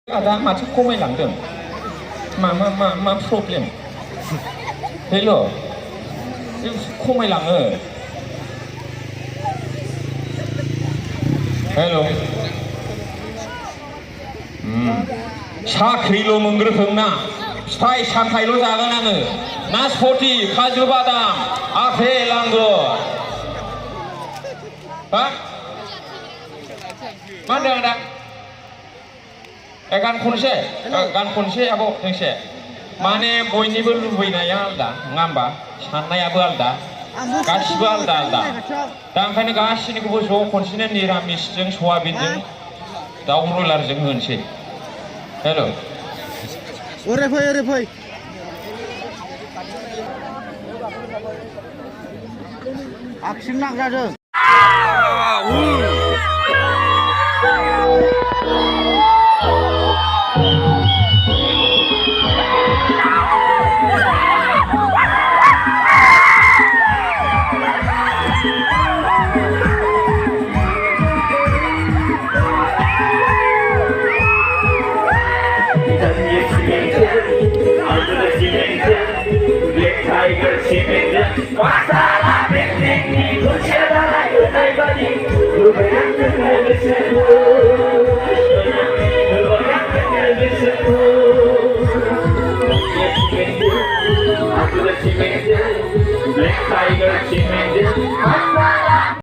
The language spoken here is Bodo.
Ada macam komai langdeng. Ma problem. Hello. Komai lang Hello. साख्रिल' मोनग्रोथों ना फिथाइ सामथाइल' जागोन आङो नासपति काजु बादाम आपेल आंगुर हा मा होनदों आदा गान खनसे आब' दोंसे माने बयनिबो लुबैनाया आलदा नङा होमबा साननायाबो आलदा गासिबो आलदा दा ओंखायनो गासिनिखौबो ज' खनसेनो निरामिसजों सयाबिनजों दाउ ब्रयलारजों होनोसै हेल' ओरै फै आगसिजों नांजादों Masalah penting itu siapa lagi tadi, lu bayangkan